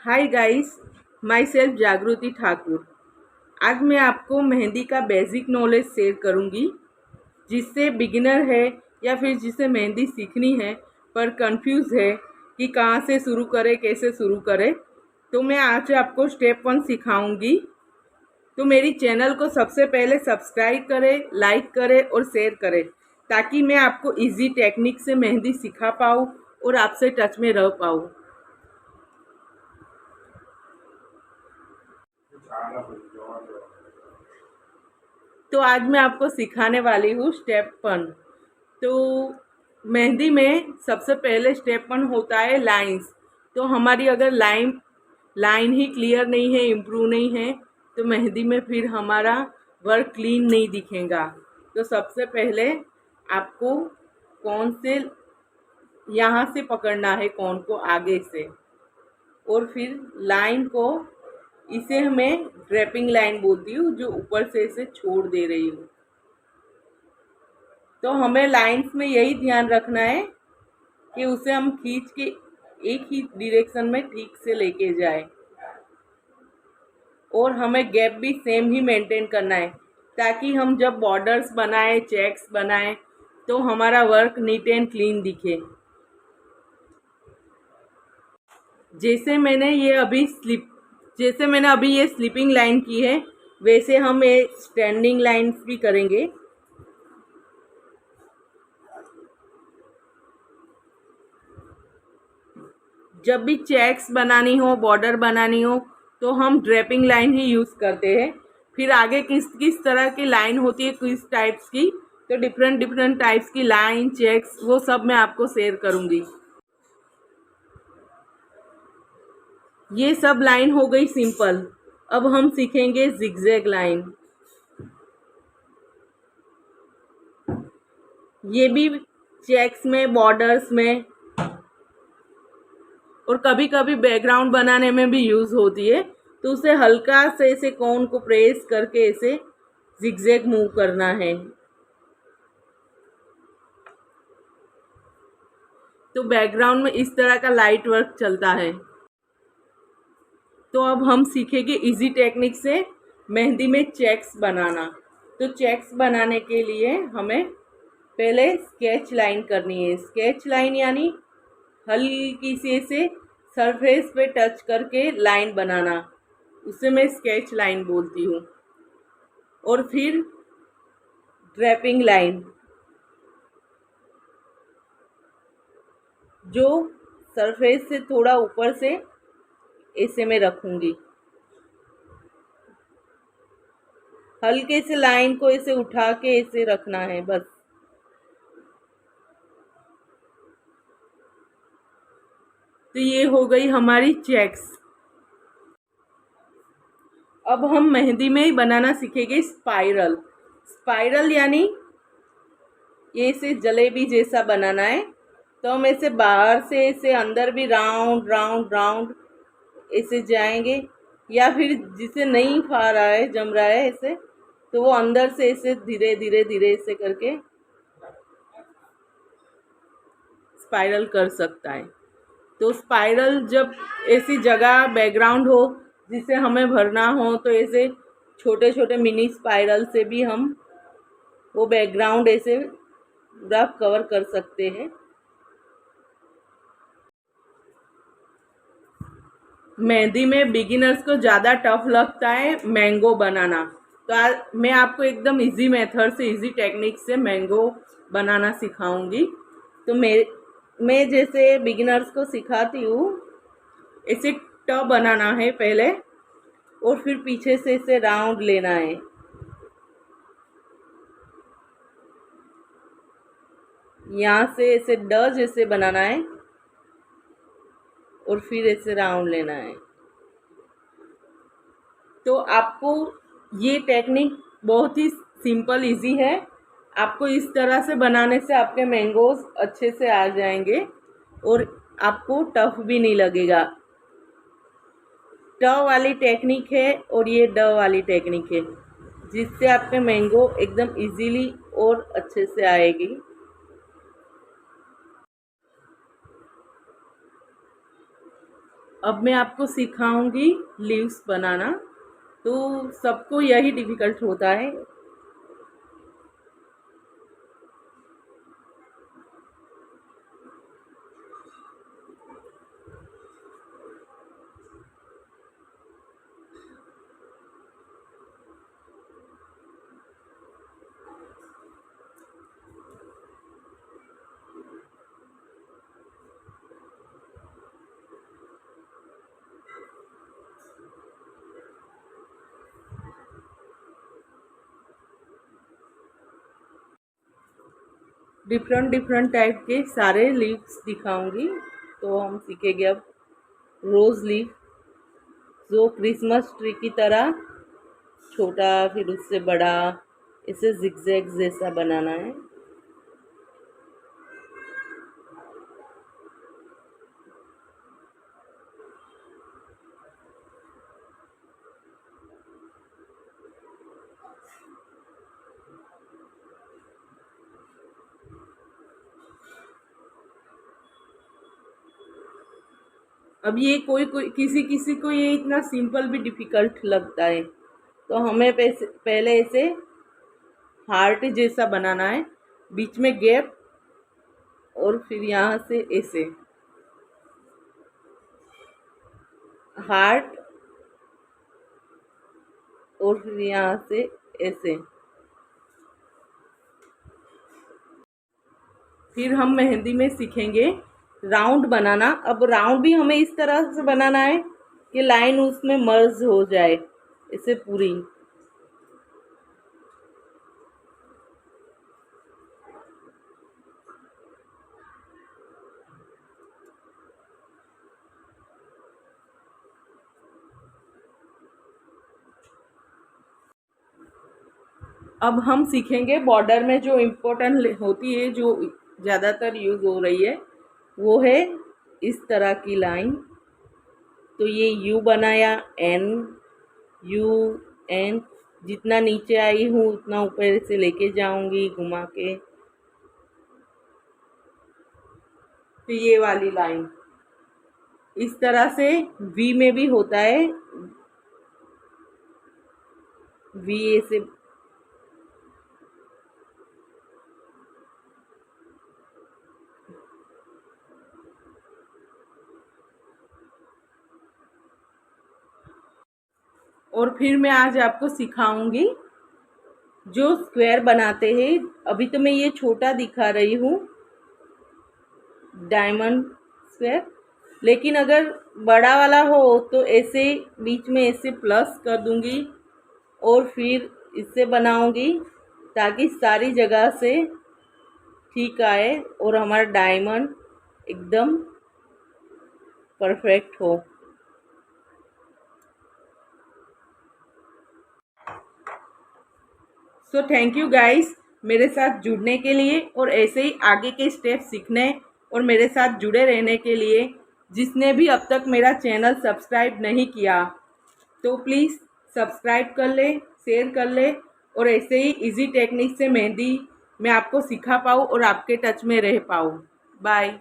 Hi guys, my self जागृति ठाकुर। आज मैं आपको मेहंदी का बेसिक नॉलेज शेयर करूंगी, जिससे बिगिनर है या फिर जिसे मेहंदी सीखनी है पर कंफ्यूज है कि कहाँ से शुरू करे, कैसे शुरू करे। तो मैं आज आपको स्टेप 1 सिखाऊंगी। तो मेरी चैनल को सबसे पहले सब्सक्राइब करें, लाइक करें और शेयर करें, ताकि मैं आपको इजी टेक्निक से मेहंदी सिखा पाऊँ और आपसे टच में रह पाऊँ। तो आज मैं आपको सिखाने वाली हूँ स्टेप 1। तो मेहंदी में सबसे पहले स्टेप 1 होता है लाइंस। तो हमारी अगर लाइन ही क्लियर नहीं है, इम्प्रूव नहीं है, तो मेहंदी में फिर हमारा वर्क क्लीन नहीं दिखेगा। तो सबसे पहले आपको कौन से यहाँ से पकड़ना है, कौन को आगे से, और फिर लाइन को, इसे मैं ड्रैपिंग लाइन बोलती हूँ, जो ऊपर से इसे छोड़ दे रही हूँ। तो हमें लाइंस में यही ध्यान रखना है कि उसे हम खींच के एक ही डायरेक्शन में ठीक से लेके जाए, और हमें गैप भी सेम ही मेंटेन करना है, ताकि हम जब बॉर्डर्स बनाए, चेक्स बनाए, तो हमारा वर्क नीट एंड क्लीन दिखे। जैसे मैंने अभी ये स्लिपिंग लाइन की है, वैसे हम ये स्टैंडिंग लाइंस भी करेंगे। जब भी चेक्स बनानी हो, बॉर्डर बनानी हो, तो हम ड्रैपिंग लाइन ही यूज़ करते हैं। फिर आगे किस किस तरह की लाइन होती है, किस टाइप्स की, तो डिफरेंट टाइप्स की लाइन, चेक्स, वो सब मैं आपको शेयर करूँगी। ये सब लाइन हो गई सिंपल। अब हम सीखेंगे जिगजैग लाइन। ये भी चेक्स में, बॉर्डर्स में, और कभी कभी बैकग्राउंड बनाने में भी यूज़ होती है। तो उसे हल्का से इसे कोन को प्रेस करके इसे जिगजैग मूव करना है। तो बैकग्राउंड में इस तरह का लाइट वर्क चलता है। तो अब हम सीखेंगे इजी टेक्निक से मेहंदी में चेक्स बनाना। तो चेक्स बनाने के लिए हमें पहले स्केच लाइन करनी है। स्केच लाइन यानी हल्की सी से सरफेस पे टच करके लाइन बनाना, उसे मैं स्केच लाइन बोलती हूँ। और फिर ड्रैपिंग लाइन, जो सरफेस से थोड़ा ऊपर से ऐसे में रखूंगी। हल्के से लाइन को ऐसे उठा के ऐसे रखना है बस। तो ये हो गई हमारी चेक्स। अब हम मेहंदी में ही बनाना सीखेंगे स्पाइरल। स्पाइरल यानी ये इसे जलेबी जैसा बनाना है। तो हम ऐसे बाहर से ऐसे अंदर भी राउंड राउंड राउंड ऐसे जाएंगे, या फिर जिसे नहीं खा रहा है, जम रहा है ऐसे, तो वो अंदर से ऐसे धीरे धीरे धीरे ऐसे करके स्पाइरल कर सकता है। तो स्पाइरल जब ऐसी जगह बैकग्राउंड हो जिसे हमें भरना हो, तो ऐसे छोटे छोटे मिनी स्पाइरल से भी हम वो बैकग्राउंड ऐसे पूरा कवर कर सकते हैं। मेहंदी में बिगिनर्स को ज़्यादा टफ लगता है मैंगो बनाना। तो आज मैं आपको एकदम इजी मेथड से, इजी टेक्निक से मैंगो बनाना सिखाऊंगी। तो मैं जैसे बिगिनर्स को सिखाती हूँ, इसे टब बनाना है पहले, और फिर पीछे से इसे राउंड लेना है। यहाँ से इसे ड जैसे बनाना है, और फिर इसे राउंड लेना है। तो आपको ये टेक्निक बहुत ही सिंपल, इजी है। आपको इस तरह से बनाने से आपके मैंगोज अच्छे से आ जाएंगे और आपको टफ भी नहीं लगेगा। ट वाली टेक्निक है और ये ड वाली टेक्निक है, जिससे आपके मैंगो एकदम इजीली और अच्छे से आएगी। अब मैं आपको सिखाऊंगी लीव्स बनाना। तो सबको यही डिफ़िकल्ट होता है। डिफरेंट डिफरेंट टाइप के सारे लीव्स दिखाऊंगी। तो हम सीखेंगे अब रोज़ लीफ, जो क्रिसमस ट्री की तरह छोटा फिर उससे बड़ा, इसे जिगजैग जैसा बनाना है। अब ये कोई कोई किसी किसी को ये इतना सिंपल भी डिफ़िकल्ट लगता है। तो हमें पहले इसे हार्ट जैसा बनाना है, बीच में गैप, और फिर यहाँ से ऐसे हार्ट, और फिर यहाँ से ऐसे। फिर हम मेहंदी में सीखेंगे राउंड बनाना। अब राउंड भी हमें इस तरह से बनाना है कि लाइन उसमें मर्ज हो जाए, इसे पूरी। अब हम सीखेंगे बॉर्डर में जो इम्पोर्टेंट होती है, जो ज़्यादातर यूज़ हो रही है, वो है इस तरह की लाइन। तो ये यू बनाया, एन, यू, एन, जितना नीचे आई हूँ उतना ऊपर से लेके जाऊंगी घुमा के। तो ये वाली लाइन इस तरह से वी में भी होता है, वी ऐसे। और फिर मैं आज आपको सिखाऊंगी जो स्क्वायर बनाते हैं। अभी तो मैं ये छोटा दिखा रही हूँ, डायमंड स्क्वायर, लेकिन अगर बड़ा वाला हो तो ऐसे बीच में ऐसे प्लस कर दूंगी और फिर इससे बनाऊंगी ताकि सारी जगह से ठीक आए और हमारा डायमंड एकदम परफेक्ट हो। सो थैंक यू गाइस मेरे साथ जुड़ने के लिए, और ऐसे ही आगे के स्टेप सीखने और मेरे साथ जुड़े रहने के लिए। जिसने भी अब तक मेरा चैनल सब्सक्राइब नहीं किया तो प्लीज़ सब्सक्राइब कर ले, शेयर कर ले, और ऐसे ही इजी टेक्निक से मेहंदी मैं आपको सिखा पाऊँ और आपके टच में रह पाऊँ। बाय।